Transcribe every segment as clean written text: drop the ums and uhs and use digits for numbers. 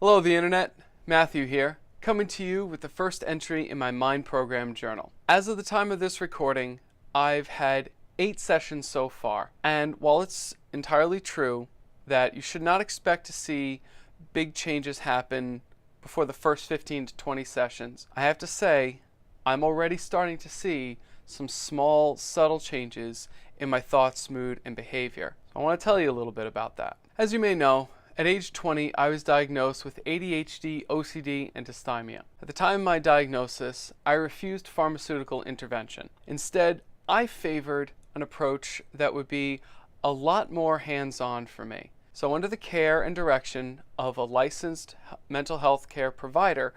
Hello the internet, Matthew here, coming to you with the first entry in my Mind Program journal. As of the time of this recording, I've had 8 sessions so far, and while it's entirely true that you should not expect to see big changes happen before the first 15 to 20 sessions, I have to say I'm already starting to see some small, subtle changes in my thoughts, mood, and behavior. I want to tell you a little bit about that. As you may know, at age 20, I was diagnosed with ADHD, OCD, and dysthymia. At the time of my diagnosis, I refused pharmaceutical intervention. Instead, I favored an approach that would be a lot more hands-on for me. So under the care and direction of a licensed mental health care provider,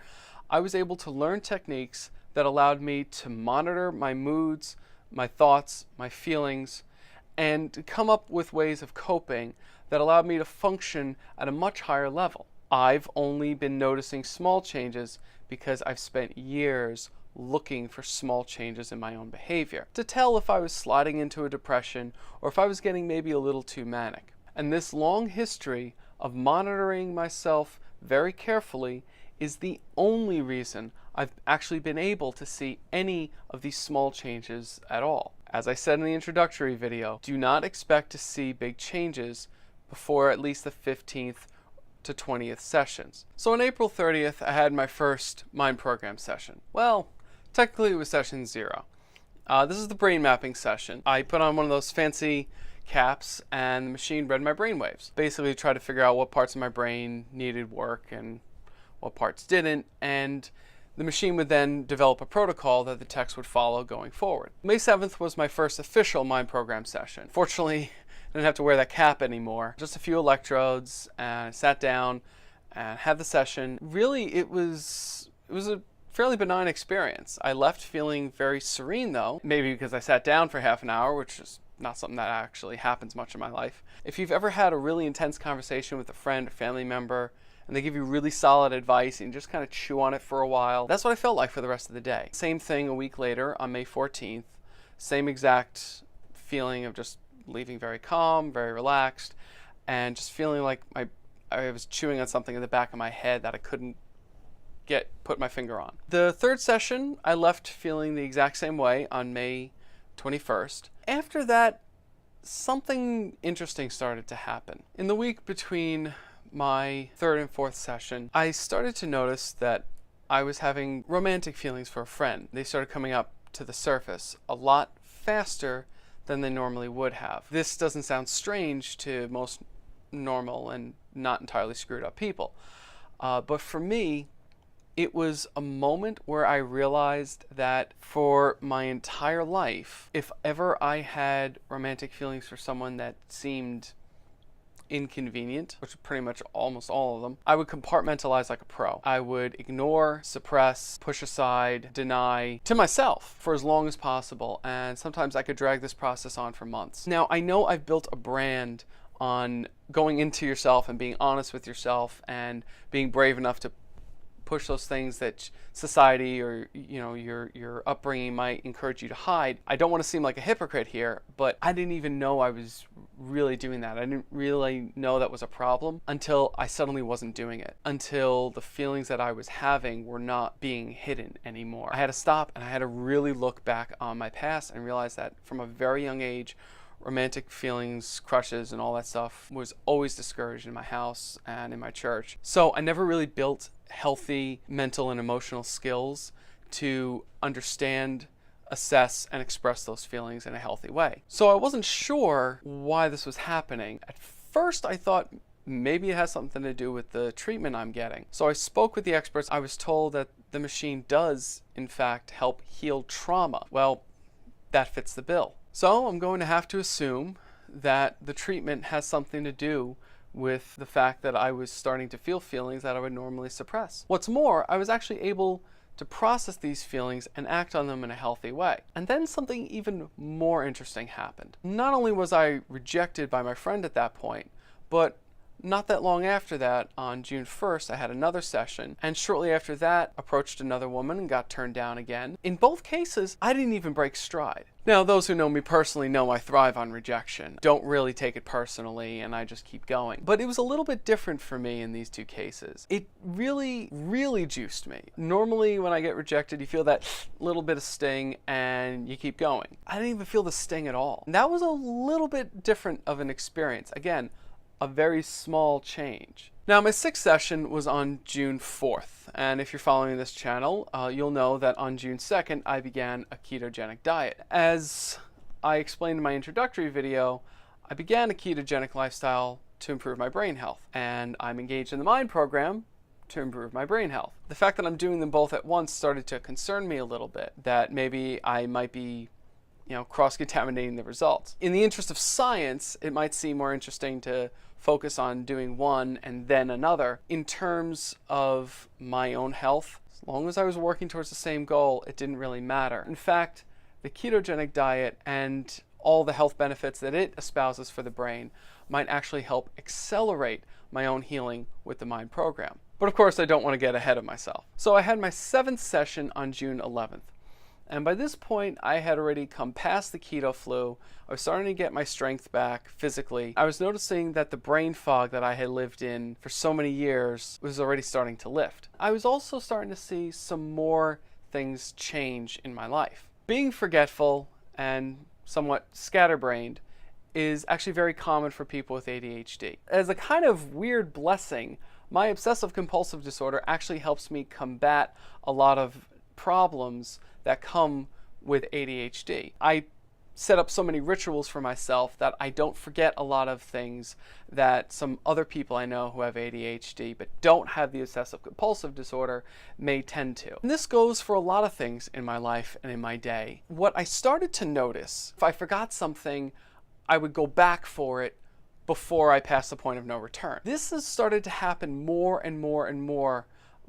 I was able to learn techniques that allowed me to monitor my moods, my thoughts, my feelings, and to come up with ways of coping that allowed me to function at a much higher level. I've only been noticing small changes because I've spent years looking for small changes in my own behavior to tell if I was sliding into a depression or if I was getting maybe a little too manic. And this long history of monitoring myself very carefully is the only reason I've actually been able to see any of these small changes at all. As I said in the introductory video, do not expect to see big changes before at least the 15th to 20th sessions. So on April 30th, I had my first Mind Program session. Well, technically it was session 0. This is the brain mapping session. I put on one of those fancy caps and the machine read my brain waves. Basically tried to figure out what parts of my brain needed work and what parts didn't, and the machine would then develop a protocol that the text would follow going forward. May 7th was my first official Mind Program session. Fortunately, I didn't have to wear that cap anymore. Just a few electrodes, and I sat down and had the session. Really, it was a fairly benign experience. I left feeling very serene though, maybe because I sat down for half an hour, which is not something that actually happens much in my life. If you've ever had a really intense conversation with a friend or family member, and they give you really solid advice and you just kind of chew on it for a while, that's what I felt like for the rest of the day. Same thing a week later on May 14th, same exact feeling of just leaving very calm, very relaxed, and just feeling like I was chewing on something in the back of my head that I couldn't put my finger on. The third session, I left feeling the exact same way on May 21st. After that, something interesting started to happen. In the week between my third and fourth session, I started to notice that I was having romantic feelings for a friend. They started coming up to the surface a lot faster than they normally would have. This doesn't sound strange to most normal and not entirely screwed up people. But for me, it was a moment where I realized that for my entire life, if ever I had romantic feelings for someone that seemed inconvenient, which is pretty much almost all of them, I would compartmentalize like a pro. I would ignore, suppress, push aside, deny to myself for as long as possible, and sometimes I could drag this process on for months. Now, I know I've built a brand on going into yourself and being honest with yourself and being brave enough to push those things that society or your upbringing might encourage you to hide. I don't want to seem like a hypocrite here, but I didn't even know I was really doing that. I didn't really know that was a problem until I suddenly wasn't doing it, until the feelings that I was having were not being hidden anymore. I had to stop and I had to really look back on my past and realize that from a very young age, romantic feelings, crushes, and all that stuff was always discouraged in my house and in my church. So I never really built healthy mental and emotional skills to understand, assess, and express those feelings in a healthy way. So I wasn't sure why this was happening. At first I thought maybe it has something to do with the treatment I'm getting. So I spoke with the experts. I was told that the machine does, in fact, help heal trauma. Well, that fits the bill. So I'm going to have to assume that the treatment has something to do with the fact that I was starting to feel feelings that I would normally suppress. What's more, I was actually able to process these feelings and act on them in a healthy way. And then something even more interesting happened. Not only was I rejected by my friend at that point, but not that long after that, on June 1st, I had another session, and shortly after that, approached another woman and got turned down again. In both cases, I didn't even break stride. Now, those who know me personally know I thrive on rejection. Don't really take it personally, and I just keep going. But it was a little bit different for me in these two cases. It really, really juiced me. Normally, when I get rejected, you feel that little bit of sting, and you keep going. I didn't even feel the sting at all. And that was a little bit different of an experience. Again, a very small change. Now, my sixth session was on June 4th, and if you're following this channel, you'll know that on June 2nd, I began a ketogenic diet. As I explained in my introductory video, I began a ketogenic lifestyle to improve my brain health, and I'm engaged in the MIND program to improve my brain health. The fact that I'm doing them both at once started to concern me a little bit, that maybe I might be cross-contaminating the results. In the interest of science, it might seem more interesting to focus on doing one and then another. In terms of my own health, as long as I was working towards the same goal, it didn't really matter. In fact, the ketogenic diet and all the health benefits that it espouses for the brain might actually help accelerate my own healing with the MIND program. But of course, I don't want to get ahead of myself. So I had my 7th session on June 11th. And by this point, I had already come past the keto flu. I was starting to get my strength back physically. I was noticing that the brain fog that I had lived in for so many years was already starting to lift. I was also starting to see some more things change in my life. Being forgetful and somewhat scatterbrained is actually very common for people with ADHD. As a kind of weird blessing, my obsessive compulsive disorder actually helps me combat a lot of problems that come with ADHD. I set up so many rituals for myself that I don't forget a lot of things that some other people I know who have ADHD but don't have the obsessive compulsive disorder may tend to. And this goes for a lot of things in my life and in my day. What I started to notice, if I forgot something, I would go back for it before I passed the point of no return. This has started to happen more and more and more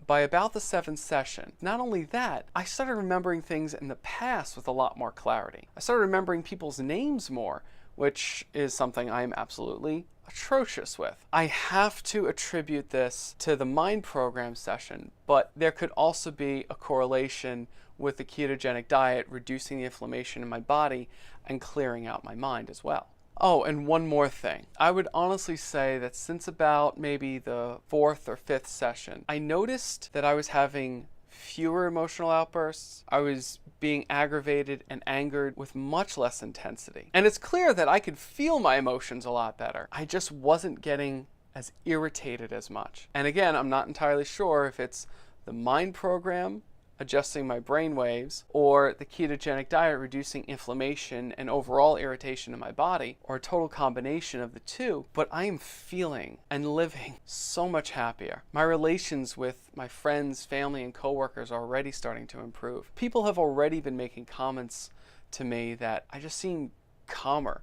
by about the 7th session. Not only that, I started remembering things in the past with a lot more clarity. I started remembering people's names more, which is something I'm absolutely atrocious with. I have to attribute this to the MIND program session, but there could also be a correlation with the ketogenic diet reducing the inflammation in my body and clearing out my mind as well. Oh, and one more thing. I would honestly say that since about maybe the 4th or 5th session, I noticed that I was having fewer emotional outbursts. I was being aggravated and angered with much less intensity. And it's clear that I could feel my emotions a lot better. I just wasn't getting as irritated as much. And again, I'm not entirely sure if it's the MIND program adjusting my brain waves, or the ketogenic diet reducing inflammation and overall irritation in my body, or a total combination of the two, but I am feeling and living so much happier. My relations with my friends, family, and coworkers are already starting to improve. People have already been making comments to me that I just seem calmer,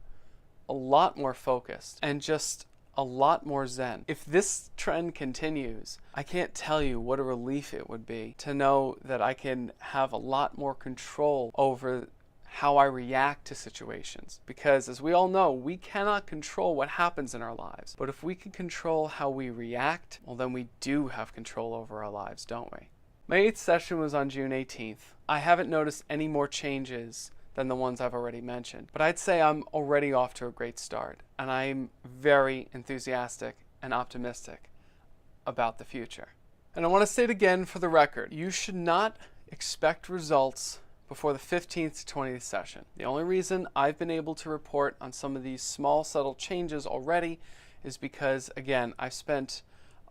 a lot more focused, and just a lot more zen. If this trend continues, I can't tell you what a relief it would be to know that I can have a lot more control over how I react to situations. Because as we all know, we cannot control what happens in our lives. But if we can control how we react, well, then we do have control over our lives, don't we? My 8th session was on June 18th. I haven't noticed any more changes than the ones I've already mentioned. But I'd say I'm already off to a great start, and I'm very enthusiastic and optimistic about the future. And I want to state again for the record, you should not expect results before the 15th to 20th session. The only reason I've been able to report on some of these small, subtle changes already is because, again, I've spent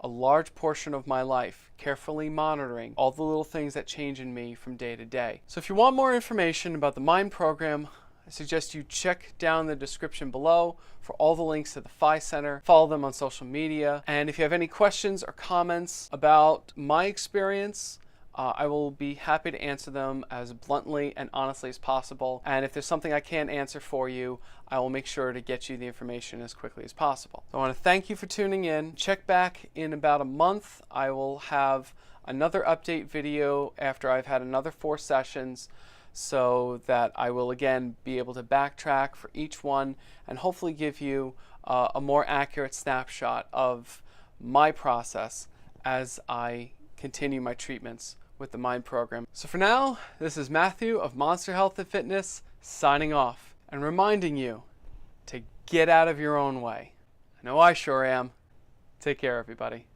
a large portion of my life carefully monitoring all the little things that change in me from day to day. So if you want more information about the MIND program, I suggest you check down the description below for all the links to the Phi Center. Follow them on social media. And if you have any questions or comments about my experience, I will be happy to answer them as bluntly and honestly as possible. And if there's something I can't answer for you, I will make sure to get you the information as quickly as possible. So I want to thank you for tuning in. Check back in about a month. I will have another update video after I've had another 4 sessions, so that I will again be able to backtrack for each one and hopefully give you a more accurate snapshot of my process as I continue my treatments with the Mind program. So for now, this is Matthew of Monster Health and Fitness signing off and reminding you to get out of your own way. I know I sure am. Take care, everybody.